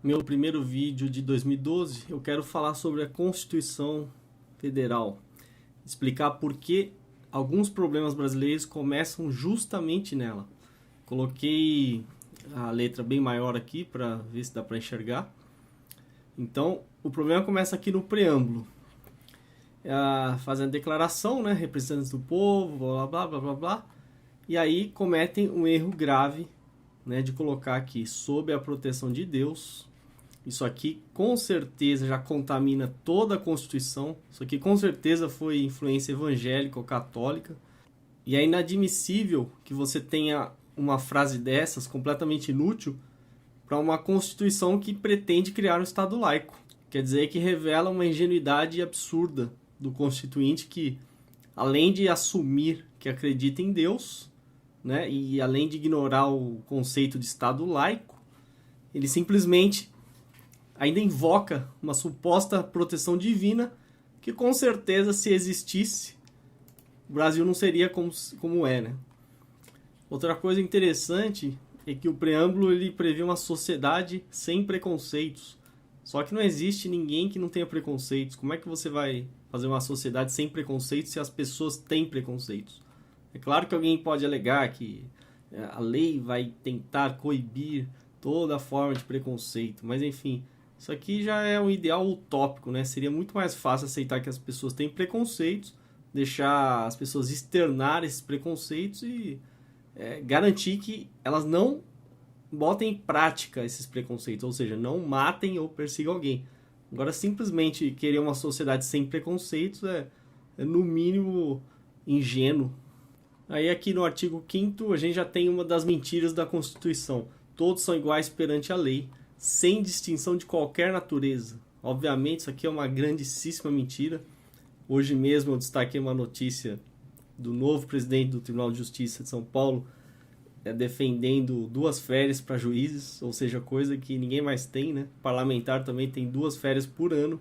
Meu primeiro vídeo de 2012, eu quero falar sobre a Constituição Federal, explicar por que alguns problemas brasileiros começam justamente nela. Coloquei a letra bem maior aqui para ver se dá para enxergar. Então, o problema começa aqui no preâmbulo. Fazendo a declaração, né, representantes do povo, blá blá blá blá blá, e aí cometem um erro grave, né, de colocar aqui sob a proteção de Deus. Isso aqui com certeza já contamina toda a Constituição. Isso aqui com certeza foi influência evangélica ou católica. E é inadmissível que você tenha uma frase dessas completamente inútil para uma Constituição que pretende criar um Estado laico. Quer dizer que revela uma ingenuidade absurda do Constituinte que, além de assumir que acredita em Deus, né, e além de ignorar o conceito de Estado laico, ele simplesmente ainda invoca uma suposta proteção divina que, com certeza, se existisse, o Brasil não seria como é, né? Outra coisa interessante é que o preâmbulo ele prevê uma sociedade sem preconceitos. Só que não existe ninguém que não tenha preconceitos. Como é que você vai fazer uma sociedade sem preconceitos se as pessoas têm preconceitos? É claro que alguém pode alegar que a lei vai tentar coibir toda forma de preconceito, mas enfim, isso aqui já é um ideal utópico, né? Seria muito mais fácil aceitar que as pessoas têm preconceitos, deixar as pessoas externar esses preconceitos e garantir que elas não botem em prática esses preconceitos, ou seja, não matem ou persigam alguém. Agora, simplesmente querer uma sociedade sem preconceitos é no mínimo ingênuo. Aí aqui no artigo 5º a gente já tem uma das mentiras da Constituição. Todos são iguais perante a lei, sem distinção de qualquer natureza. Obviamente isso aqui é uma grandíssima mentira. Hoje mesmo eu destaquei uma notícia do novo presidente do Tribunal de Justiça de São Paulo defendendo 2 férias para juízes, ou seja, coisa que ninguém mais tem, né? Parlamentar também tem 2 férias por ano.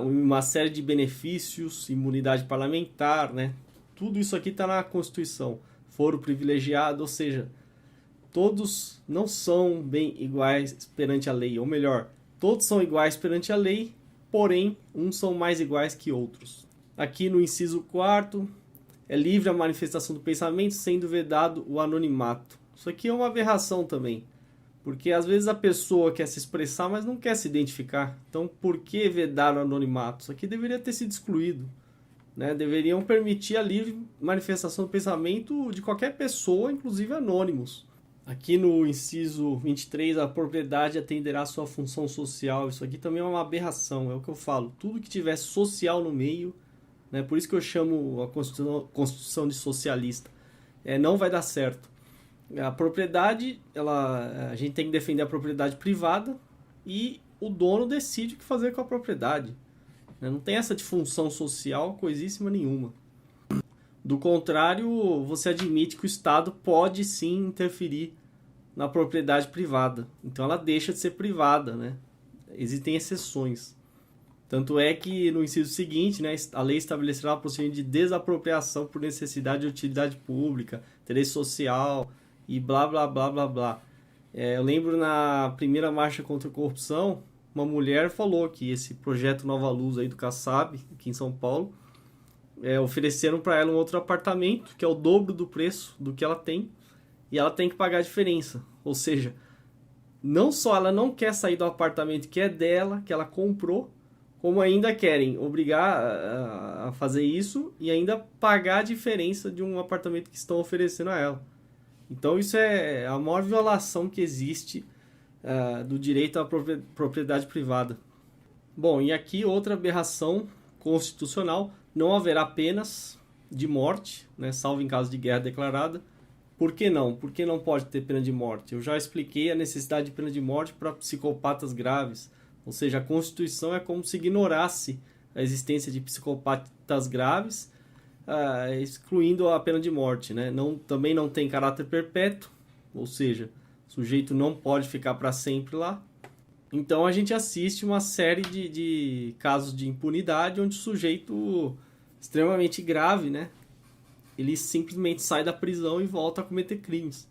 Uma série de benefícios, imunidade parlamentar, né? Tudo isso aqui está na Constituição. Foro privilegiado, ou seja, todos não são bem iguais perante a lei, ou melhor, todos são iguais perante a lei, porém, uns são mais iguais que outros. Aqui no inciso 4º, é livre a manifestação do pensamento, sendo vedado o anonimato. Isso aqui é uma aberração também, porque às vezes a pessoa quer se expressar, mas não quer se identificar. Então, por que vedar o anonimato? Isso aqui deveria ter sido excluído, né? Deveriam permitir a livre manifestação do pensamento de qualquer pessoa, inclusive anônimos. Aqui no inciso 23, a propriedade atenderá à sua função social. Isso aqui também é uma aberração, é o que eu falo. Tudo que tiver social no meio, né, por isso que eu chamo a Constituição de socialista, não vai dar certo. A propriedade, a gente tem que defender a propriedade privada e o dono decide o que fazer com a propriedade. Não tem essa de função social coisíssima nenhuma. Do contrário, você admite que o Estado pode sim interferir na propriedade privada. Então ela deixa de ser privada, né? Existem exceções. Tanto é que no inciso seguinte, né, a lei estabelecerá o procedimento de desapropriação por necessidade de utilidade pública, interesse social e blá blá blá blá blá. Eu lembro na primeira marcha contra a corrupção, uma mulher falou que esse projeto Nova Luz aí do Kassab, aqui em São Paulo, ofereceram para ela um outro apartamento, que é o dobro do preço do que ela tem, e ela tem que pagar a diferença. Ou seja, não só ela não quer sair do apartamento que é dela, que ela comprou, como ainda querem obrigar a fazer isso e ainda pagar a diferença de um apartamento que estão oferecendo a ela. Então isso é a maior violação que existe do direito à propriedade privada. Bom, e aqui outra aberração constitucional: não haverá penas de morte, né, salvo em caso de guerra declarada. Por que não? Por que não pode ter pena de morte? Eu já expliquei a necessidade de pena de morte para psicopatas graves. Ou seja, a Constituição é como se ignorasse a existência de psicopatas graves, excluindo a pena de morte, né? Também não tem caráter perpétuo, ou seja, o sujeito não pode ficar para sempre lá. Então a gente assiste uma série de casos de impunidade onde o sujeito extremamente grave, né, ele simplesmente sai da prisão e volta a cometer crimes.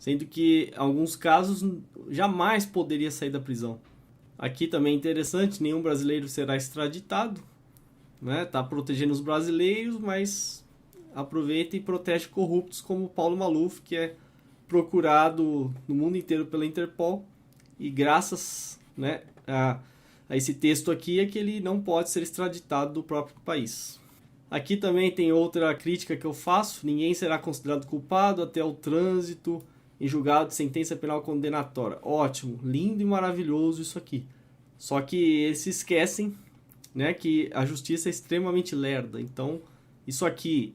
sendo que em alguns casos jamais poderia sair da prisão. Aqui também é interessante, nenhum brasileiro será extraditado, né? Tá protegendo os brasileiros, mas aproveita e protege corruptos como Paulo Maluf, que é procurado no mundo inteiro pela Interpol, e graças, né, a esse texto aqui é que ele não pode ser extraditado do próprio país. Aqui também tem outra crítica que eu faço: ninguém será considerado culpado até o trânsito em julgado de sentença penal condenatória. Ótimo, lindo e maravilhoso isso aqui. Só que eles se esquecem, né, que a justiça é extremamente lerda. Então, isso aqui,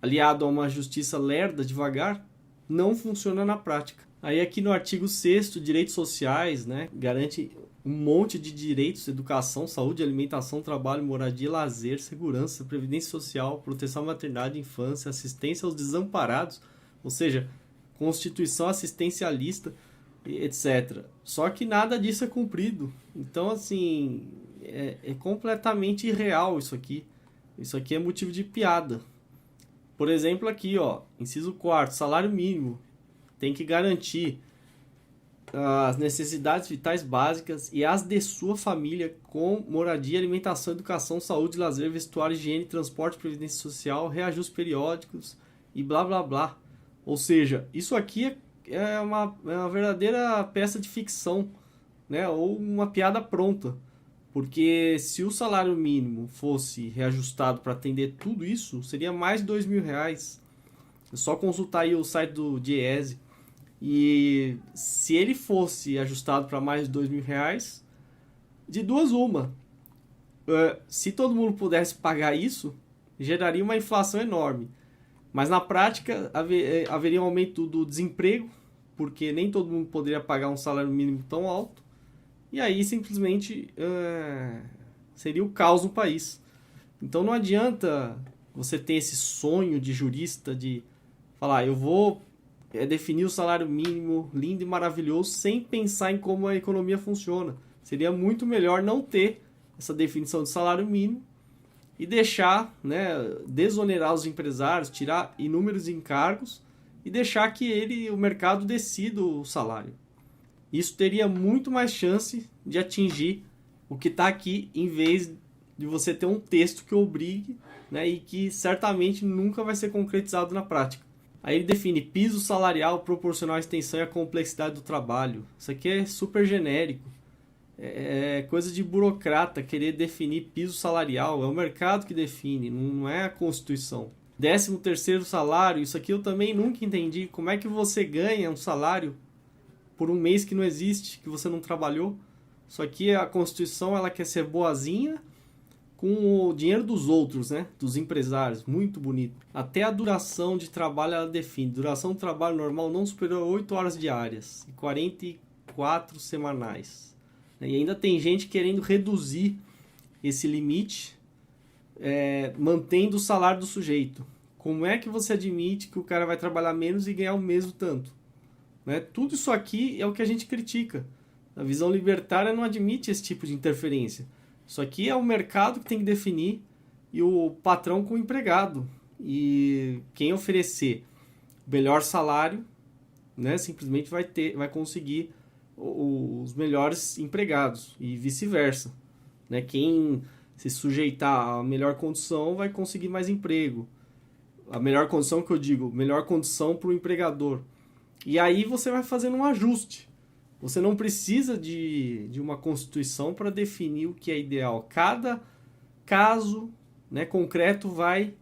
aliado a uma justiça lerda, devagar, não funciona na prática. Aí aqui no artigo 6º, direitos sociais, né, garante um monte de direitos: educação, saúde, alimentação, trabalho, moradia, lazer, segurança, previdência social, proteção à maternidade, infância, assistência aos desamparados, ou seja, Constituição assistencialista, etc. Só que nada disso é cumprido. Então, assim, é completamente irreal isso aqui. Isso aqui é motivo de piada. Por exemplo, aqui, ó, inciso 4º, salário mínimo tem que garantir as necessidades vitais básicas e as de sua família, com moradia, alimentação, educação, saúde, lazer, vestuário, higiene, transporte, previdência social, reajustes periódicos e blá blá blá. Ou seja, isso aqui é uma verdadeira peça de ficção, né? Ou uma piada pronta. Porque se o salário mínimo fosse reajustado para atender tudo isso, seria mais de R$2.000. É só consultar aí o site do Diese. E se ele fosse ajustado para mais de R$2.000, de duas uma. Se todo mundo pudesse pagar isso, geraria uma inflação enorme. Mas na prática haveria um aumento do desemprego, porque nem todo mundo poderia pagar um salário mínimo tão alto. E aí simplesmente seria o caos no país. Então não adianta você ter esse sonho de jurista de falar: eu vou definir o salário mínimo lindo e maravilhoso, sem pensar em como a economia funciona. Seria muito melhor não ter essa definição de salário mínimo e deixar, né, desonerar os empresários, tirar inúmeros encargos e deixar que o mercado decida o salário. Isso teria muito mais chance de atingir o que está aqui, em vez de você ter um texto que obrigue, né, e que certamente nunca vai ser concretizado na prática. Aí ele define piso salarial proporcional à extensão e à complexidade do trabalho. Isso aqui é super genérico. É coisa de burocrata querer definir piso salarial. É o mercado que define, não é a Constituição. 13º salário, isso aqui eu também nunca entendi. Como é que você ganha um salário por um mês que não existe, que você não trabalhou? Isso aqui, a Constituição, ela quer ser boazinha com o dinheiro dos outros, né? Dos empresários. Muito bonito. Até a duração de trabalho ela define. Duração de trabalho normal não superior a 8 horas diárias e 44 semanais. E ainda tem gente querendo reduzir esse limite, mantendo o salário do sujeito. Como é que você admite que o cara vai trabalhar menos e ganhar o mesmo tanto? Né? Tudo isso aqui é o que a gente critica. A visão libertária não admite esse tipo de interferência. Isso aqui é o mercado que tem que definir, e o patrão com o empregado. E quem oferecer melhor salário, né, simplesmente vai conseguir os melhores empregados e vice-versa, né? Quem se sujeitar à melhor condição vai conseguir mais emprego. A melhor condição que eu digo, melhor condição para o empregador. E aí você vai fazendo um ajuste. Você não precisa de uma Constituição para definir o que é ideal. Cada caso, né, concreto vai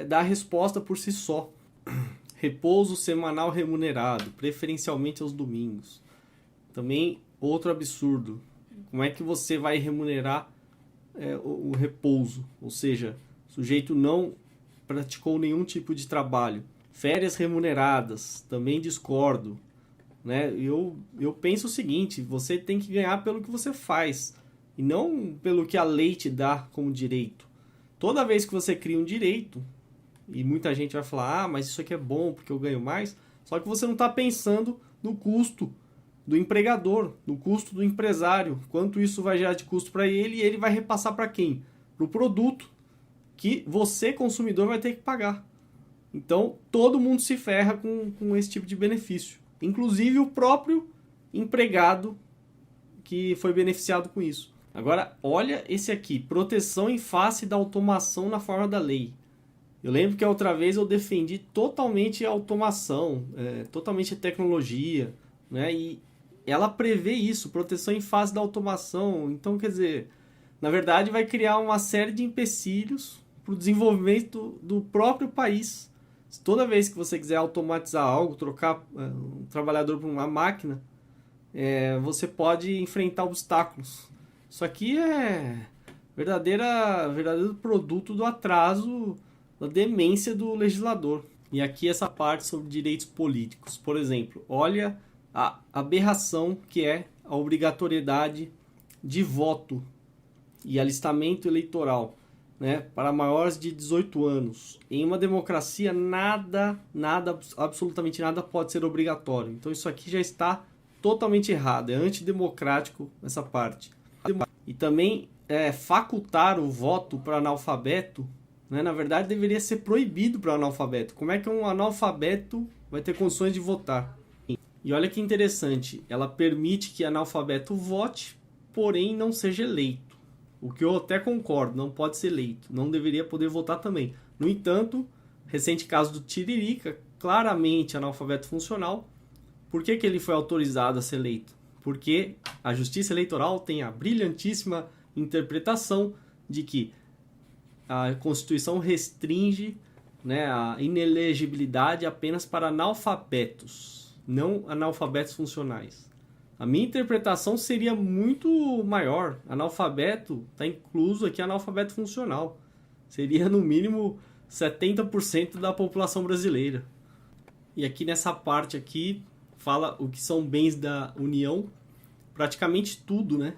dar a resposta por si só. Repouso semanal remunerado, preferencialmente aos domingos. Também outro absurdo. Como é que você vai remunerar o repouso? Ou seja, o sujeito não praticou nenhum tipo de trabalho. Férias remuneradas, também discordo. Né? Eu penso o seguinte: você tem que ganhar pelo que você faz e não pelo que a lei te dá como direito. Toda vez que você cria um direito, e muita gente vai falar: mas isso aqui é bom porque eu ganho mais, só que você não está pensando no custo do empregador, no custo do empresário, quanto isso vai gerar de custo para ele, e ele vai repassar para quem? Para o produto que você, consumidor, vai ter que pagar. Então todo mundo se ferra com esse tipo de benefício. inclusive o próprio empregado que foi beneficiado com isso. Agora, olha esse aqui, proteção em face da automação na forma da lei. Eu lembro que a outra vez eu defendi totalmente a automação, totalmente a tecnologia, né? E ela prevê isso, proteção em face da automação. Então, quer dizer, na verdade vai criar uma série de empecilhos para o desenvolvimento do próprio país. Toda vez que você quiser automatizar algo, trocar um trabalhador por uma máquina, você pode enfrentar obstáculos. Isso aqui é verdadeiro produto do atraso, da demência do legislador. E aqui essa parte sobre direitos políticos. Por exemplo, olha a aberração que é a obrigatoriedade de voto e alistamento eleitoral, né, para maiores de 18 anos. Em uma democracia, absolutamente nada pode ser obrigatório. Então isso aqui já está totalmente errado, é antidemocrático essa parte. E também facultar o voto para analfabeto, né, na verdade deveria ser proibido para analfabeto. Como é que um analfabeto vai ter condições de votar? E olha que interessante, ela permite que analfabeto vote, porém não seja eleito. O que eu até concordo, não pode ser eleito, não deveria poder votar também. No entanto, recente caso do Tiririca, claramente analfabeto funcional. Por que ele foi autorizado a ser eleito? Porque a Justiça Eleitoral tem a brilhantíssima interpretação de que a Constituição restringe, né, a inelegibilidade apenas para analfabetos, não analfabetos funcionais. A minha interpretação seria muito maior. Analfabeto está incluso aqui analfabeto funcional. Seria no mínimo 70% da população brasileira. E aqui nessa parte aqui fala o que são bens da União, praticamente tudo, né?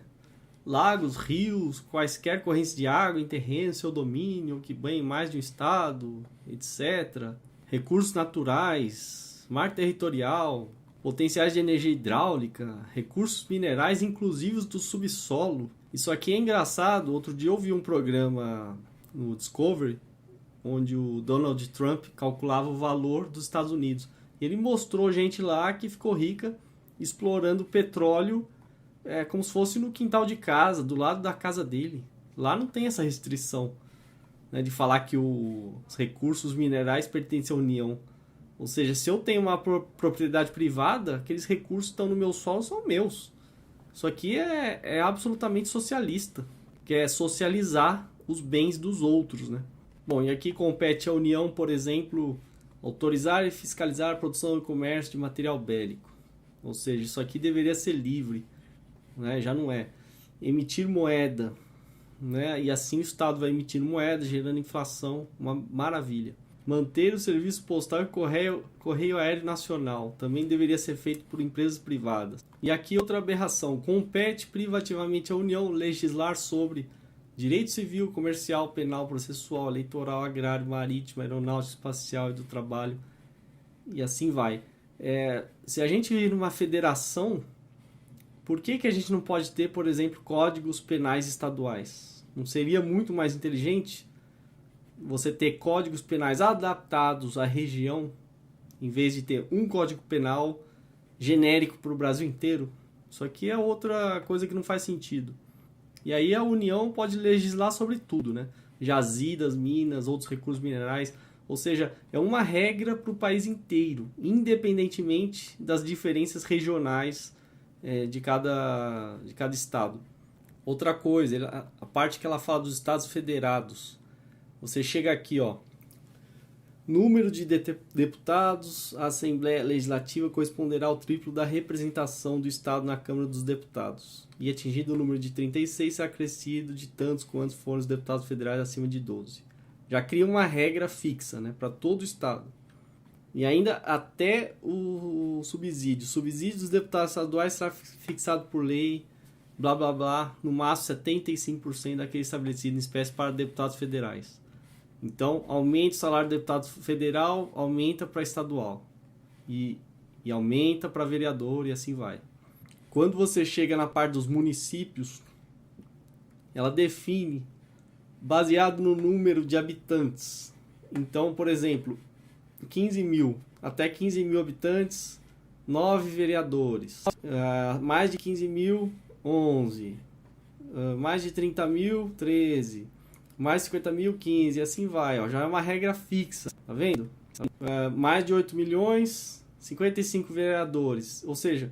Lagos, rios, quaisquer correntes de água em terreno, seu domínio, que banhem mais de um estado, etc. Recursos naturais, mar territorial, potenciais de energia hidráulica, recursos minerais inclusivos do subsolo. Isso aqui é engraçado. Outro dia eu vi um programa no Discovery, onde o Donald Trump calculava o valor dos Estados Unidos. Ele mostrou gente lá que ficou rica explorando petróleo como se fosse no quintal de casa, do lado da casa dele. Lá não tem essa restrição, né, de falar que os recursos minerais pertencem à União. Ou seja, se eu tenho uma propriedade privada, aqueles recursos que estão no meu solo são meus. Isso aqui é absolutamente socialista, que é socializar os bens dos outros, né? Bom, e aqui compete à União, por exemplo, autorizar e fiscalizar a produção e comércio de material bélico. Ou seja, isso aqui deveria ser livre, né? Já não é. Emitir moeda, né? E assim o Estado vai emitindo moeda, gerando inflação, uma maravilha. Manter o serviço postal e correio aéreo nacional também deveria ser feito por empresas privadas. E aqui outra aberração: compete privativamente à União legislar sobre direito civil, comercial, penal, processual, eleitoral, agrário, marítimo, aeronáutico, espacial e do trabalho. E assim vai. Se a gente vive numa federação, por que a gente não pode ter, por exemplo, códigos penais estaduais? Não seria muito mais inteligente você ter códigos penais adaptados à região, em vez de ter um código penal genérico para o Brasil inteiro? Isso aqui é outra coisa que não faz sentido. E aí a União pode legislar sobre tudo, né? Jazidas, minas, outros recursos minerais. Ou seja, é uma regra para o país inteiro, independentemente das diferenças regionais de cada estado. Outra coisa, a parte que ela fala dos estados federados. Você chega aqui, ó, número de deputados, a Assembleia Legislativa corresponderá ao triplo da representação do Estado na Câmara dos Deputados. E atingido o número de 36, será acrescido de tantos quantos forem os deputados federais acima de 12. Já cria uma regra fixa, né, para todo o Estado. E ainda até o subsídio. O subsídio dos deputados estaduais será fixado por lei, blá blá blá, no máximo 75% daquele estabelecido em espécie para deputados federais. Então, aumenta o salário do deputado federal, aumenta para estadual. E aumenta para vereador e assim vai. Quando você chega na parte dos municípios, ela define baseado no número de habitantes. Então, por exemplo, 15 mil, até 15 mil habitantes, 9 vereadores. Mais de 15 mil, 11. Mais de 30 mil, 13. Mais de 50 mil, 15. E assim vai, ó. Já é uma regra fixa, tá vendo? Mais de 8 milhões, 55 vereadores. Ou seja,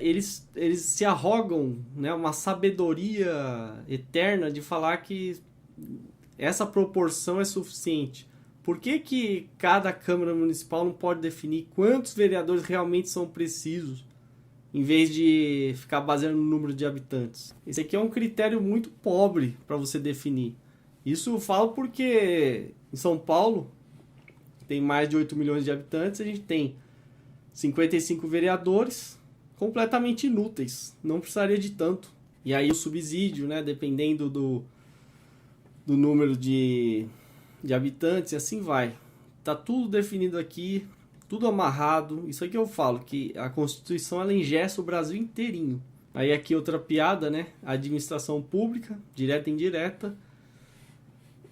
eles se arrogam, né, uma sabedoria eterna de falar que essa proporção é suficiente. Por que cada Câmara Municipal não pode definir quantos vereadores realmente são precisos, em vez de ficar baseando no número de habitantes? Esse aqui é um critério muito pobre para você definir. Isso eu falo porque em São Paulo tem mais de 8 milhões de habitantes, a gente tem 55 vereadores completamente inúteis, não precisaria de tanto. E aí o subsídio, né, dependendo do número de habitantes, e assim vai. Tá tudo definido aqui, tudo amarrado. Isso aqui eu falo, que a Constituição ela engessa o Brasil inteirinho. Aí aqui outra piada, né? A administração pública, direta e indireta,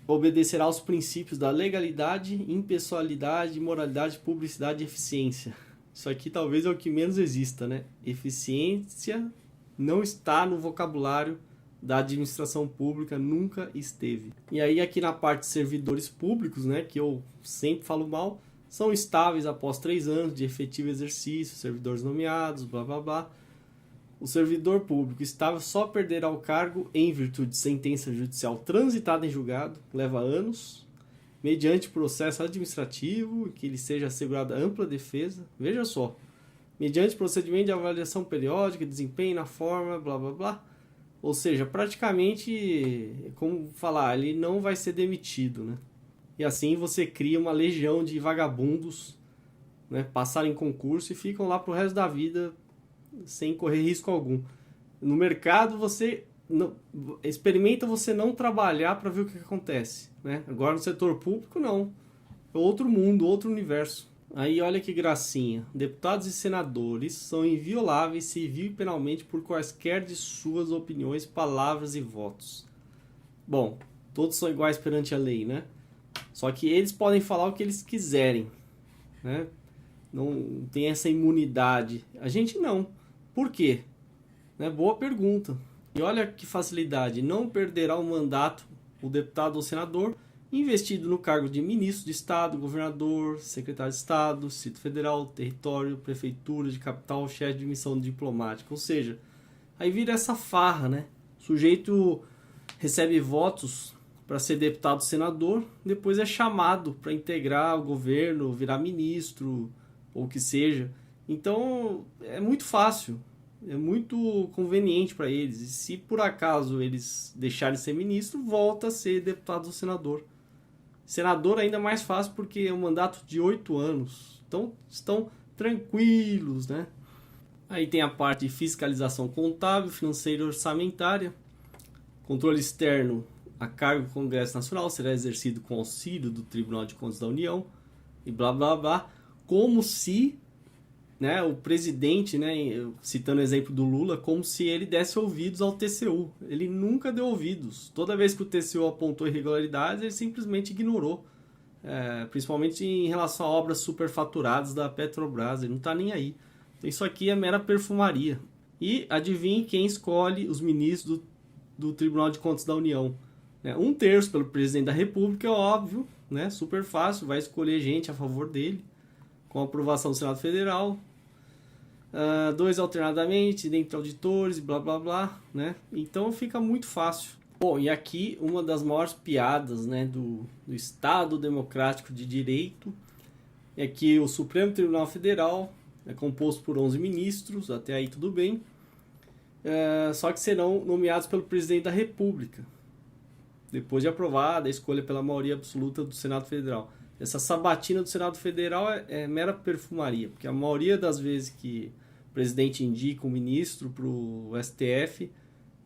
obedecerá aos princípios da legalidade, impessoalidade, moralidade, publicidade e eficiência. Isso aqui talvez é o que menos exista, né? Eficiência não está no vocabulário da administração pública, nunca esteve. E aí aqui na parte de servidores públicos, né, que eu sempre falo mal, são estáveis após 3 anos de efetivo exercício, servidores nomeados, blá blá blá. O servidor público estável só perderá o cargo em virtude de sentença judicial transitada em julgado, leva anos, mediante processo administrativo, que lhe seja assegurada ampla defesa. Veja só, mediante procedimento de avaliação periódica, desempenho na forma, blá blá blá. Ou seja, praticamente, como falar, ele não vai ser demitido, né? E assim você cria uma legião de vagabundos, né? Passaram em concurso e ficam lá pro resto da vida sem correr risco algum. No mercado você experimenta você não trabalhar para ver o que acontece, né? Agora no setor público não, é outro mundo, outro universo. Aí olha que gracinha, deputados e senadores são invioláveis civil e penalmente por quaisquer de suas opiniões, palavras e votos. Bom, todos são iguais perante a lei, né? Só que eles podem falar o que eles quiserem, né? Não tem essa imunidade. A gente não. Por quê? Né? Boa pergunta. E olha que facilidade, não perderá o mandato o deputado ou senador investido no cargo de ministro de Estado, governador, secretário de Estado, Distrito Federal, território, prefeitura de capital, chefe de missão diplomática. Ou seja, aí vira essa farra, né? O sujeito recebe votos para ser deputado ou senador, depois é chamado para integrar o governo, virar ministro, ou o que seja. Então, é muito fácil, é muito conveniente para eles. E se por acaso eles deixarem de ser ministro, volta a ser deputado ou senador. Senador ainda mais fácil porque é um mandato de 8 anos. Então, estão tranquilos, né? Aí tem a parte de fiscalização contábil, financeira e orçamentária. Controle externo a cargo do Congresso Nacional será exercido com auxílio do Tribunal de Contas da União e blá blá blá. Como se, né, o presidente, né, citando o exemplo do Lula, como se ele desse ouvidos ao TCU. Ele nunca deu ouvidos. Toda vez que o TCU apontou irregularidades, ele simplesmente ignorou. Principalmente em relação a obras superfaturadas da Petrobras. Ele não está nem aí. Então, isso aqui é mera perfumaria. E adivinhe quem escolhe os ministros do Tribunal de Contas da União. 1/3 pelo presidente da República, é óbvio, né, super fácil, vai escolher gente a favor dele, com a aprovação do Senado Federal. 2 alternadamente, dentre auditores, blá blá blá, né? Então fica muito fácil. Bom, e aqui uma das maiores piadas, né, do Estado Democrático de Direito é que o Supremo Tribunal Federal é composto por 11 ministros, até aí tudo bem, só que serão nomeados pelo presidente da República, depois de aprovada a escolha pela maioria absoluta do Senado Federal. Essa sabatina do Senado Federal é mera perfumaria, porque a maioria das vezes que o presidente indica um ministro para o STF,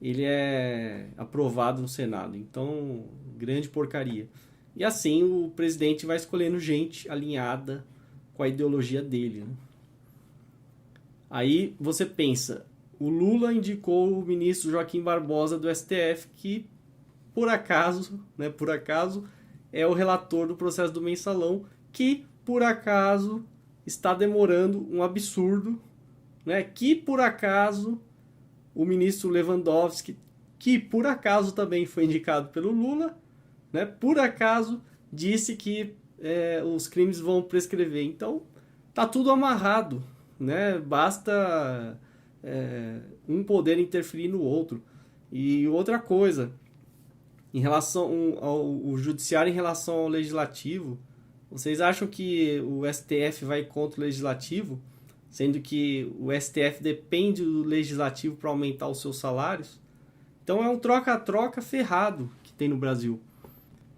ele é aprovado no Senado. Então, grande porcaria. E assim o presidente vai escolhendo gente alinhada com a ideologia dele, né? Aí você pensa, o Lula indicou o ministro Joaquim Barbosa do STF, que por acaso, é o relator do processo do mensalão, que por acaso está demorando um absurdo, né? Que por acaso o ministro Lewandowski, que por acaso também foi indicado pelo Lula, né? Por acaso disse que os crimes vão prescrever. Então tá tudo amarrado, né? Basta um poder interferir no outro. E outra coisa, em relação ao judiciário, em relação ao legislativo, vocês acham que o STF vai contra o legislativo, sendo que o STF depende do legislativo para aumentar os seus salários? Então é um troca-troca ferrado que tem no Brasil.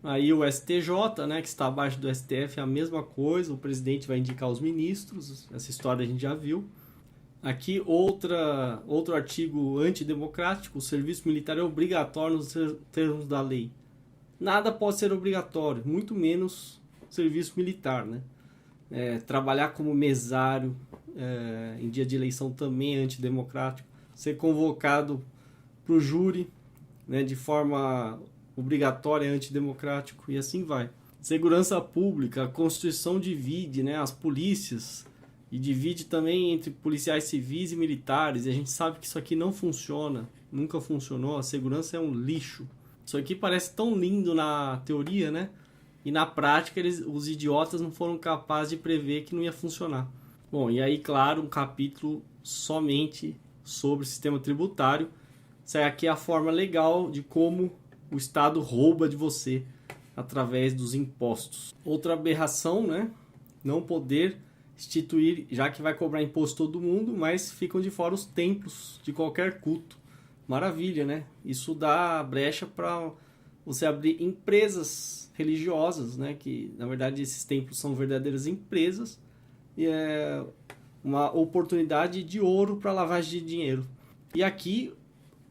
Aí o STJ, né, que está abaixo do STF, é a mesma coisa, o presidente vai indicar os ministros, essa história a gente já viu. Aqui outro artigo antidemocrático: o serviço militar é obrigatório nos termos da lei. Nada pode ser obrigatório, muito menos serviço militar, né? Trabalhar como mesário em dia de eleição também é antidemocrático. Ser convocado para o júri, né, de forma obrigatória é antidemocrático, e assim vai. Segurança pública, a Constituição divide, né, as polícias, e divide também entre policiais civis e militares, e a gente sabe que isso aqui não funciona, nunca funcionou, a segurança é um lixo. Isso aqui parece tão lindo na teoria, né? E na prática os idiotas não foram capazes de prever que não ia funcionar. Bom, e aí, claro, um capítulo somente sobre o sistema tributário. Isso aqui é a forma legal de como o Estado rouba de você através dos impostos. Outra aberração, né? Não poder instituir, já que vai cobrar imposto todo mundo, mas ficam de fora os templos de qualquer culto. Maravilha, né? Isso dá brecha para você abrir empresas religiosas, né? Que na verdade esses templos são verdadeiras empresas, e é uma oportunidade de ouro para lavagem de dinheiro. E aqui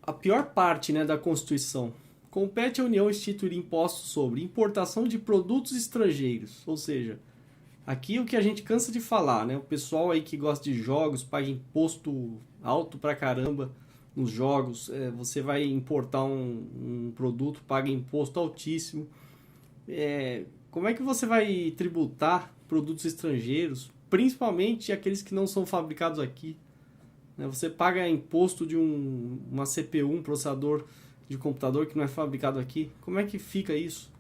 a pior parte, né, da Constituição: compete à União instituir impostos sobre importação de produtos estrangeiros. Ou seja, aqui o que a gente cansa de falar, né? O pessoal aí que gosta de jogos paga imposto alto pra caramba nos jogos. Você vai importar um produto, paga imposto altíssimo. Como é que você vai tributar produtos estrangeiros, principalmente aqueles que não são fabricados aqui? Você paga imposto de uma CPU, um processador de computador que não é fabricado aqui. Como é que fica isso?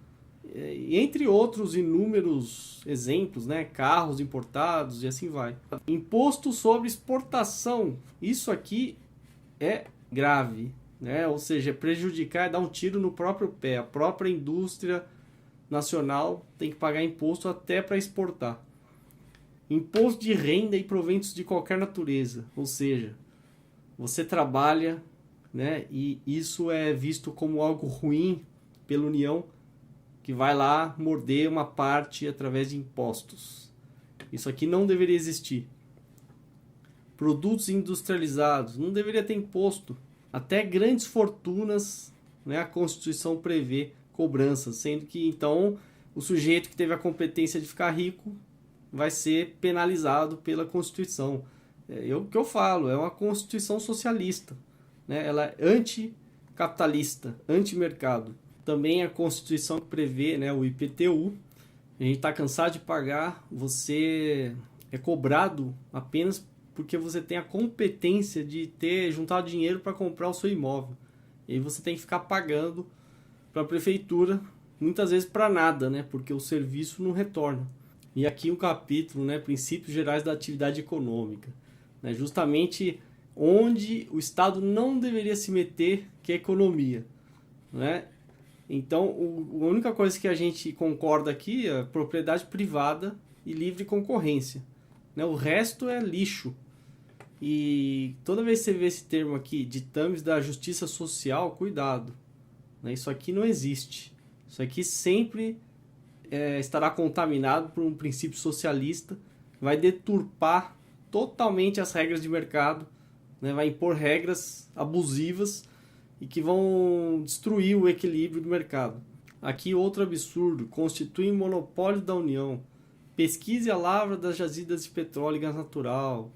Entre outros inúmeros exemplos, né? Carros importados e assim vai. Imposto sobre exportação. Isso aqui é grave, né? Ou seja, prejudicar é dar um tiro no próprio pé. A própria indústria nacional tem que pagar imposto até para exportar. Imposto de renda e proventos de qualquer natureza. Ou seja, você trabalha, né? E isso é visto como algo ruim pela União, que vai lá morder uma parte através de impostos. Isso aqui não deveria existir. Produtos industrializados, não deveria ter imposto. Até grandes fortunas, né, a Constituição prevê cobranças, sendo que então o sujeito que teve a competência de ficar rico vai ser penalizado pela Constituição. O que eu falo, é uma Constituição socialista, né? Ela é anticapitalista, antimercado. Também a Constituição que prevê, né, o IPTU. A gente está cansado de pagar, você é cobrado apenas porque você tem a competência de ter juntado dinheiro para comprar o seu imóvel. E aí você tem que ficar pagando para a prefeitura, muitas vezes para nada, né, porque o serviço não retorna. E aqui um capítulo, né, Princípios Gerais da Atividade Econômica, né, justamente onde o Estado não deveria se meter, que é a economia, né? Então, a única coisa que a gente concorda aqui é propriedade privada e livre concorrência, né? O resto é lixo. E toda vez que você vê esse termo aqui, ditames da justiça social, cuidado, né? Isso aqui não existe. Isso aqui sempre estará contaminado por um princípio socialista, vai deturpar totalmente as regras de mercado, né? Vai impor regras abusivas e que vão destruir o equilíbrio do mercado. Aqui outro absurdo: constitui monopólio da União, pesquisa e a lavra das jazidas de petróleo e gás natural,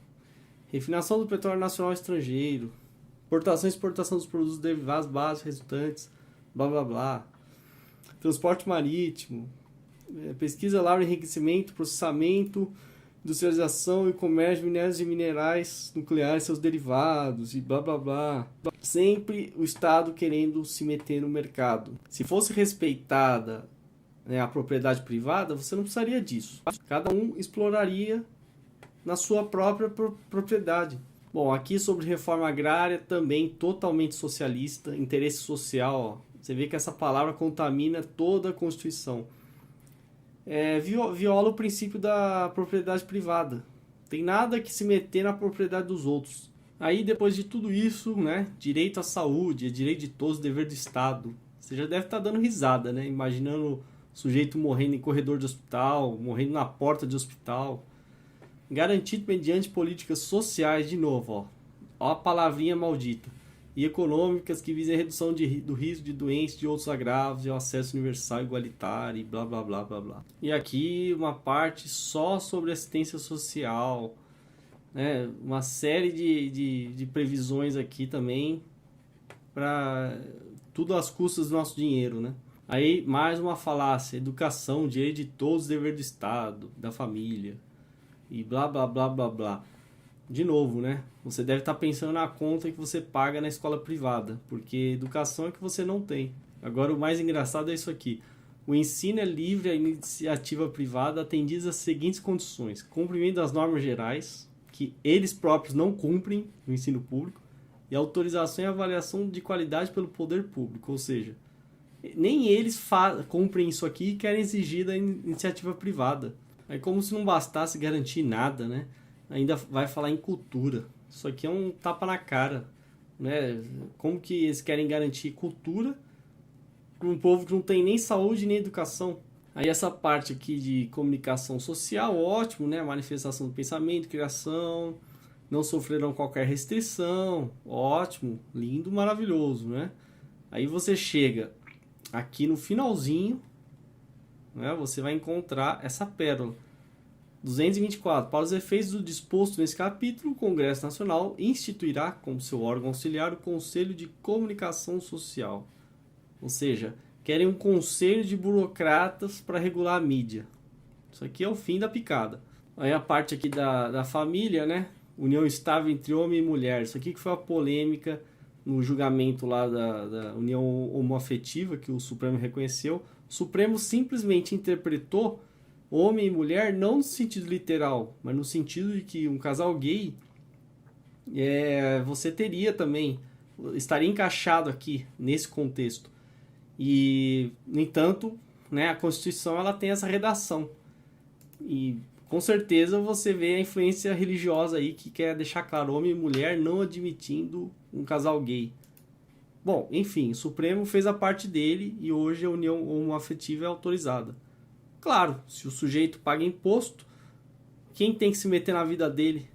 refinação do petróleo nacional e estrangeiro, importação e exportação dos produtos derivados básicos resultantes, blá blá blá, transporte marítimo, pesquisa, lavra, enriquecimento, processamento industrialização e comércio de minérios e minerais nucleares, seus derivados e blá blá blá. Sempre o Estado querendo se meter no mercado. Se fosse respeitada, né, a propriedade privada, você não precisaria disso. Cada um exploraria na sua própria propriedade. Bom, aqui sobre reforma agrária, também totalmente socialista, interesse social. Ó. Você vê que essa palavra contamina toda a Constituição. Viola o princípio da propriedade privada. Tem nada que se meter na propriedade dos outros. Aí, depois de tudo isso, né, direito à saúde, direito de todos, dever do Estado. Você já deve estar dando risada, né? Imaginando o sujeito morrendo em corredor de hospital, morrendo na porta de hospital. Garantido mediante políticas sociais, de novo, ó a palavrinha maldita, e econômicas que visem a redução do risco de doenças, de outros agravos, e o acesso universal, igualitário, e blá blá blá blá blá. E aqui uma parte só sobre assistência social, né? Uma série de previsões aqui também, para tudo às custas do nosso dinheiro, né? Aí mais uma falácia: educação, direito de todos, dever do Estado, da família. E blá blá blá blá blá. De novo, né? Você deve estar pensando na conta que você paga na escola privada, porque educação é que você não tem. Agora o mais engraçado é isso aqui: o ensino é livre à iniciativa privada, atendidas as seguintes condições: cumprimento das normas gerais, que eles próprios não cumprem no ensino público, e autorização e avaliação de qualidade pelo poder público. Ou seja, nem eles cumprem isso aqui e querem exigir da iniciativa privada. Aí, como se não bastasse garantir nada, né? Ainda vai falar em cultura. Isso aqui é um tapa na cara, né? Como que eles querem garantir cultura para um povo que não tem nem saúde nem educação? Aí essa parte aqui de comunicação social, ótimo, né? Manifestação do pensamento, criação, não sofrerão qualquer restrição, ótimo, lindo, maravilhoso, né? Aí você chega aqui no finalzinho, né, você vai encontrar essa pérola. 224. Para os efeitos do disposto nesse capítulo, o Congresso Nacional instituirá como seu órgão auxiliar o Conselho de Comunicação Social. Ou seja, querem um conselho de burocratas para regular a mídia. Isso aqui é o fim da picada. Aí a parte aqui da família, né? União estável entre homem e mulher. Isso aqui que foi a polêmica no julgamento lá da união homoafetiva, que o Supremo reconheceu. O Supremo simplesmente interpretou homem e mulher não no sentido literal, mas no sentido de que um casal gay você teria também, estaria encaixado aqui nesse contexto. E, no entanto, né, a Constituição ela tem essa redação. E com certeza você vê a influência religiosa aí que quer deixar claro homem e mulher não admitindo um casal gay. Bom, enfim, o Supremo fez a parte dele e hoje a união homoafetiva é autorizada. Claro, se o sujeito paga imposto, quem tem que se meter na vida dele?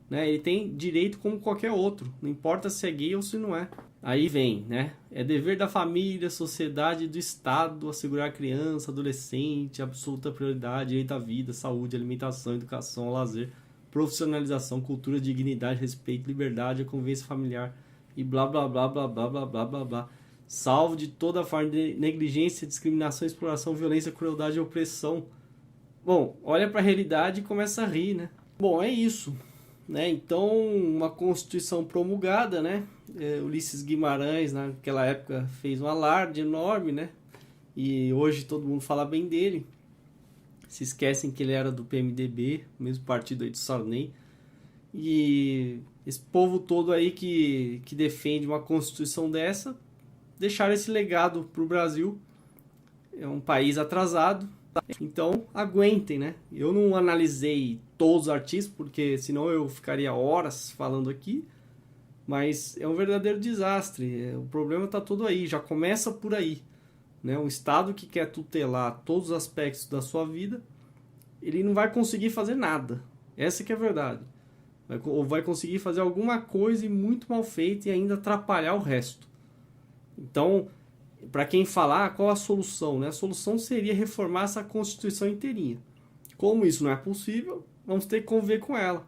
Né? Ele tem direito como qualquer outro, não importa se é gay ou se não é. Aí vem, né? É dever da família, sociedade e do Estado assegurar a criança, adolescente, absoluta prioridade, direito à vida, saúde, alimentação, educação, lazer, profissionalização, cultura, dignidade, respeito, liberdade, a convivência familiar e blá blá blá blá blá blá blá blá blá. Salvo de toda forma de negligência, discriminação, exploração, violência, crueldade e opressão. Bom, olha para a realidade e começa a rir, né? Bom, é isso. Né? Então, uma Constituição promulgada, né? Ulisses Guimarães, naquela época, fez um alarde enorme, né? E hoje todo mundo fala bem dele. Se esquecem que ele era do PMDB, mesmo partido aí de Sarney. E esse povo todo aí que defende uma Constituição dessa, deixaram esse legado para o Brasil. É um país atrasado, então aguentem, né? Eu não analisei todos os artistas, porque senão eu ficaria horas falando aqui, mas é um verdadeiro desastre. O problema está todo aí, já começa por aí, né? Um Estado que quer tutelar todos os aspectos da sua vida, ele não vai conseguir fazer nada. Essa que é a verdade. Ou vai conseguir fazer alguma coisa e muito mal feita e ainda atrapalhar o resto. Então, para quem falar, qual a solução? Né? A solução seria reformar essa Constituição inteirinha. Como isso não é possível, vamos ter que conviver com ela.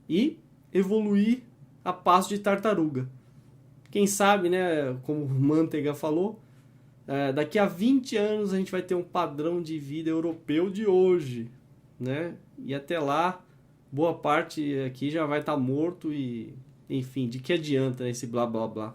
E evoluir a passo de tartaruga. Quem sabe, né, como o Manteiga falou, daqui a 20 anos a gente vai ter um padrão de vida europeu de hoje. Né? E até lá, boa parte aqui já vai estar morto e, enfim, de que adianta esse blá blá blá.